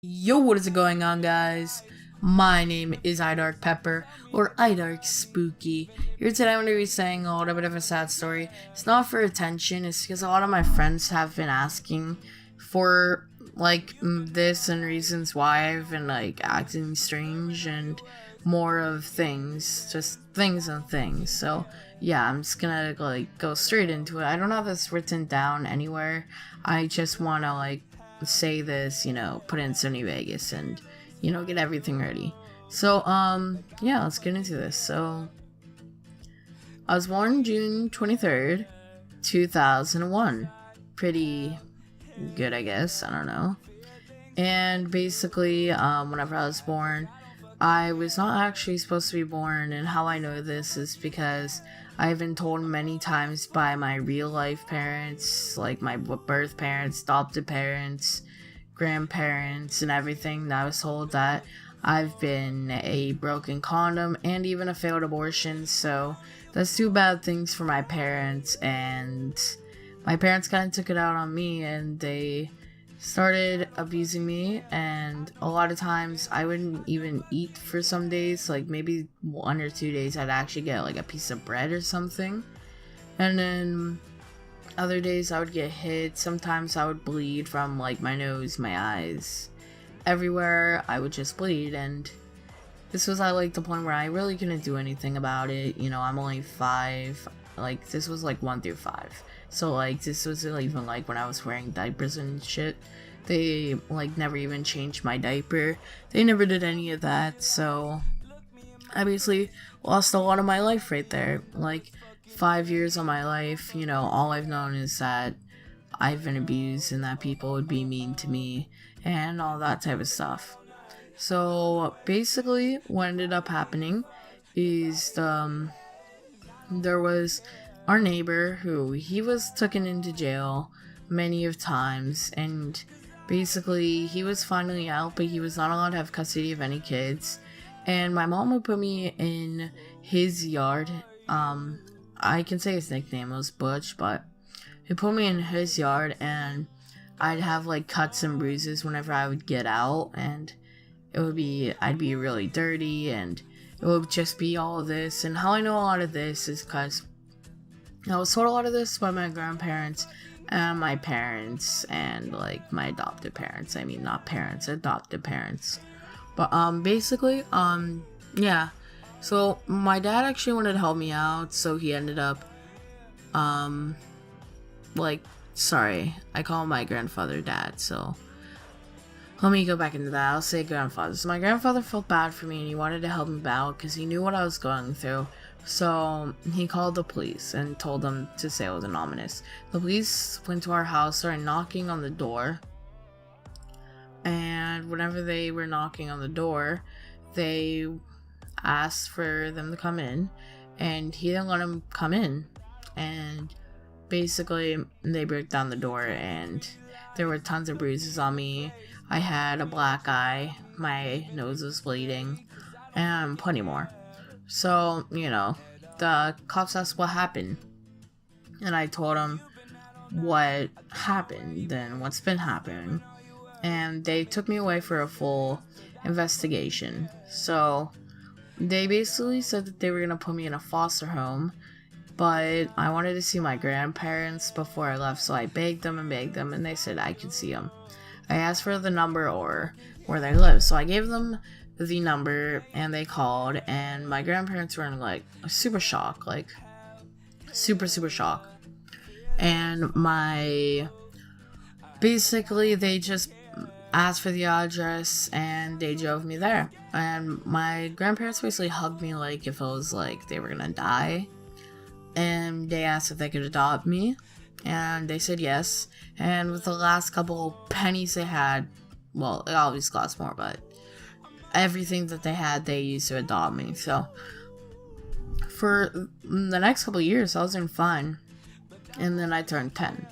Yo, what is going on, guys? My name is iDark Pepper, or iDark Spooky. Here today I'm going to be saying a little bit of a sad story. It's not for attention, it's because a lot of my friends have been asking for, this and reasons why I've been, acting strange and more of things. Just things and things. So, yeah, I'm just gonna, go straight into it. I don't have this written down anywhere. I just want to, say this, put in Sony Vegas and, get everything ready. So, yeah, let's get into this. So, I was born June 23rd, 2001. Pretty good, I guess. I don't know. And basically, whenever I was born, I was not actually supposed to be born, and how I know this is because I've been told many times by my real life parents, like my birth parents, adopted parents, grandparents, and everything, that I was told that I've been a broken condom and even a failed abortion. So that's two bad things for my parents, and my parents kind of took it out on me, and they started abusing me, and a lot of times I wouldn't even eat for some days. Like maybe 1 or 2 days I'd actually get like a piece of bread or something, and then other days I would get hit. Sometimes I would bleed from like my nose, my eyes, everywhere. I would just bleed, and this was at like the point where I really couldn't do anything about it. I'm only 5. Like this was like 1 through 5. So like this was even like when I was wearing diapers and shit. They like never even changed my diaper. They never did any of that. So I basically lost a lot of my life right there. Like 5 years of my life, all I've known is that I've been abused and that people would be mean to me and all that type of stuff. So basically what ended up happening is there was our neighbor who he was taken into jail many of times, and basically he was finally out, but he was not allowed to have custody of any kids, and my mom would put me in his yard. I can say his nickname was Butch, but he put me in his yard, and I'd have like cuts and bruises whenever I would get out, and I'd be really dirty, and it would just be all of this. And how I know a lot of this is because I was told a lot of this by my grandparents and my parents and like my adopted parents. I mean, not parents, adopted parents. But basically, yeah. So my dad actually wanted to help me out, so he ended up sorry, I call my grandfather dad, so let me go back into that. I'll say grandfather. So my grandfather felt bad for me and he wanted to help me out because he knew what I was going through. So he called the police and told them to say it was anonymous. The police went to our house, started knocking on the door. And whenever they were knocking on the door, they asked for them to come in. And he didn't let them come in. And basically, they broke down the door and there were tons of bruises on me. I had a black eye, my nose was bleeding, and plenty more. So, the cops asked what happened. And I told them what happened and what's been happening. And they took me away for a full investigation. So, they basically said that they were going to put me in a foster home. But I wanted to see my grandparents before I left, so I begged them, and they said I could see them. I asked for the number or where they live, so I gave them the number, and they called, and my grandparents were in, super shock, super shock. And basically, they just asked for the address, and they drove me there. And my grandparents basically hugged me like if it was like they were gonna die. And they asked if they could adopt me, and they said yes. And with the last couple pennies they had, well, it always cost more, but everything that they had, they used to adopt me. So for the next couple years, I was doing fine, and then I turned 10.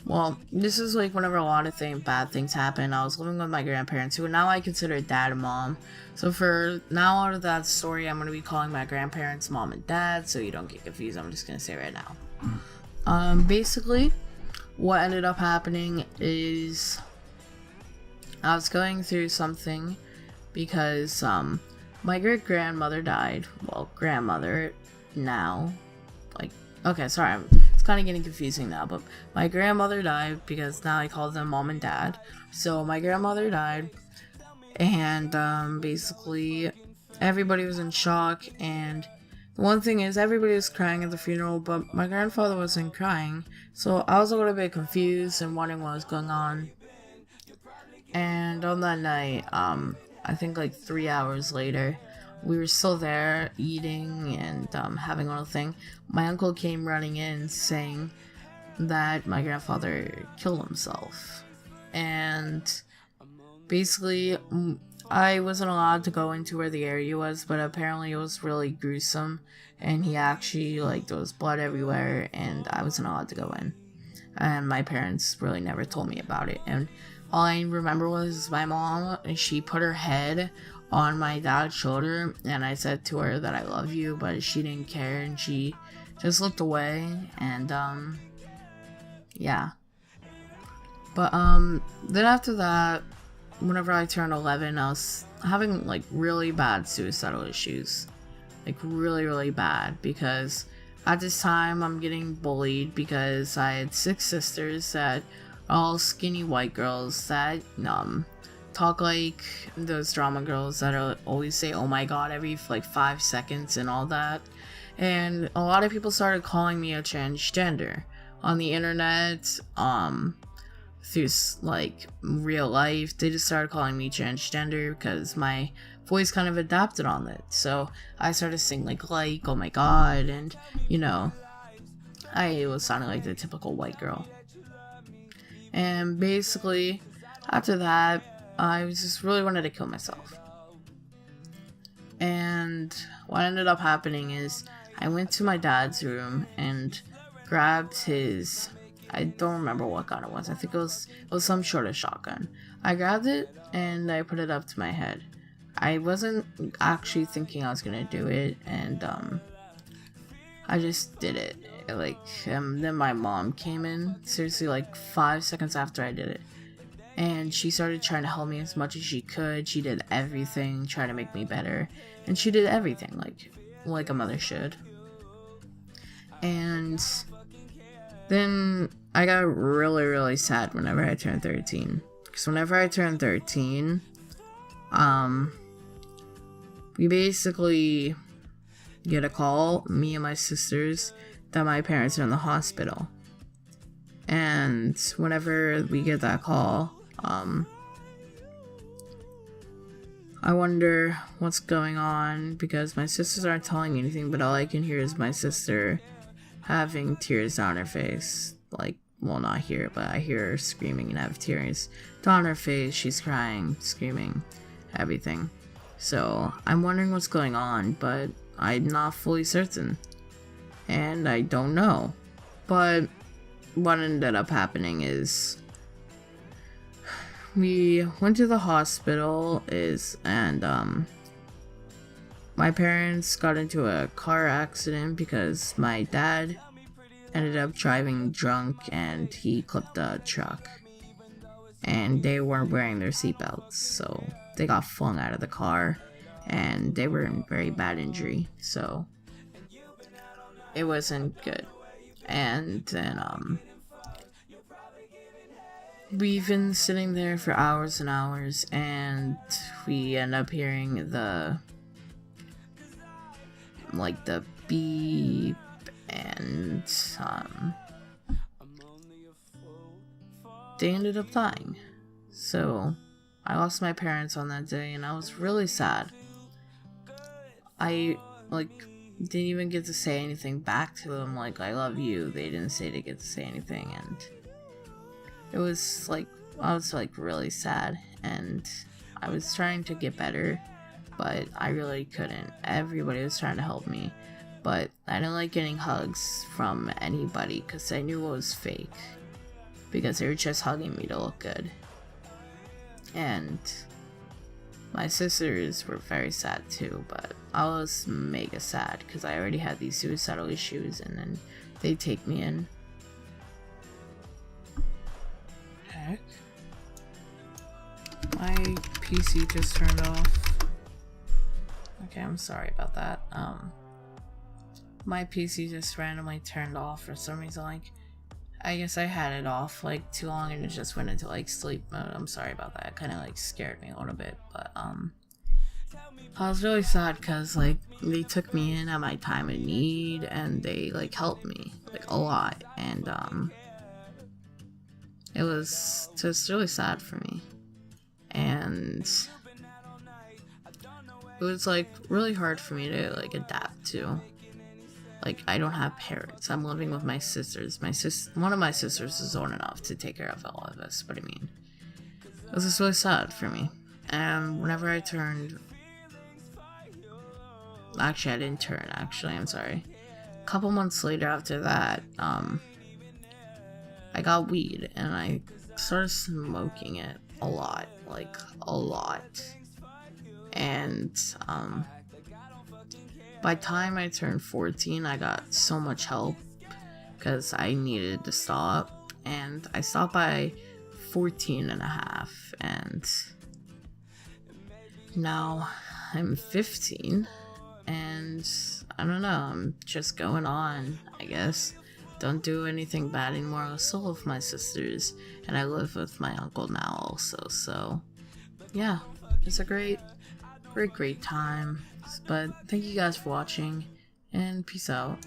Well, this is whenever a lot of bad things happen. I was living with my grandparents, who now I consider dad and mom. So for now, out of that story, I'm going to be calling my grandparents mom and dad, so you don't get confused. I'm just going to say right now. Basically, what ended up happening is I was going through something because my great grandmother died. Well, grandmother now. Like, okay, sorry, it's kind of getting confusing now, but my grandmother died because now I call them mom and dad. So my grandmother died, and basically everybody was in shock, and the one thing is everybody was crying at the funeral, but my grandfather wasn't crying, so I was a little bit confused and wondering what was going on. And on that night, I think like 3 hours later, we were still there eating and having a little thing. My uncle came running in saying that my grandfather killed himself. And basically, I wasn't allowed to go into where the area was, but apparently it was really gruesome. And he actually, like, there was blood everywhere, and I wasn't allowed to go in. And my parents really never told me about it. And all I remember was my mom, and she put her head on my dad's shoulder, and I said to her that I love you, but she didn't care, and she just looked away, and yeah. But then after that, whenever I turned 11, I was having like really bad suicidal issues, like really bad, because at this time I'm getting bullied because I had 6 sisters that are all skinny white girls that talk like those drama girls that are always say oh my god every like 5 seconds and all that. And a lot of people started calling me a transgender on the internet, through like real life. They just started calling me transgender because my voice kind of adapted on it. So I started saying like oh my god, and you know, I was sounding like the typical white girl. And basically after that, I just really wanted to kill myself. And what ended up happening is I went to my dad's room and grabbed his, I don't remember what gun it was. I think it was some sort of shotgun. I grabbed it and I put it up to my head. I wasn't actually thinking I was gonna do it, and I just did it. Like, then my mom came in, seriously, like 5 seconds after I did it. And she started trying to help me as much as she could. She did everything, trying to make me better. And she did everything like a mother should. And then I got really sad whenever I turned 13. Because whenever I turned 13, we basically get a call, me and my sisters, that my parents are in the hospital. And whenever we get that call, I wonder what's going on because my sisters aren't telling me anything, but all I can hear is my sister having tears down her face. Like, well, not here, but I hear her screaming and have tears down her face. She's crying, screaming, everything. So I'm wondering what's going on, but I'm not fully certain. And I don't know. But what ended up happening is we went to the hospital and my parents got into a car accident because my dad ended up driving drunk and he clipped a truck, and they weren't wearing their seatbelts, so they got flung out of the car and they were in very bad injury, so it wasn't good. And then we've been sitting there for hours and hours, and we end up hearing the beep, and they ended up dying. So I lost my parents on that day, and I was really sad. I didn't even get to say anything back to them like I love you. They didn't say they get to say anything, and it was like I was really sad, and I was trying to get better, but I really couldn't. Everybody was trying to help me, but I didn't like getting hugs from anybody because I knew it was fake, because they were just hugging me to look good. And my sisters were very sad too, but I was mega sad because I already had these suicidal issues, and then they take me in. Heck? My PC just turned off. Okay, I'm sorry about that. My PC just randomly turned off for some reason. Like, I guess I had it off like too long and it just went into like sleep mode. I'm sorry about that. It kind of like scared me a little bit, but I was really sad because like they took me in at my time of need and they like helped me like a lot, and it was just really sad for me, and it was like really hard for me to like adapt to. Like, I don't have parents. I'm living with my sisters. One of my sisters is old enough to take care of all of us, but I mean, it was just really sad for me. And whenever I turned, actually I didn't turn, I'm sorry. A couple months later after that, I got weed and I started smoking it a lot, like a lot. And by the time I turned 14, I got so much help because I needed to stop, and I stopped by 14 and a half, and now I'm 15, and I don't know, I'm just going on, I guess. Don't do anything bad anymore. I still live with my sisters, and I live with my uncle now also, so yeah, it's a great time. But thank you guys for watching, and peace out.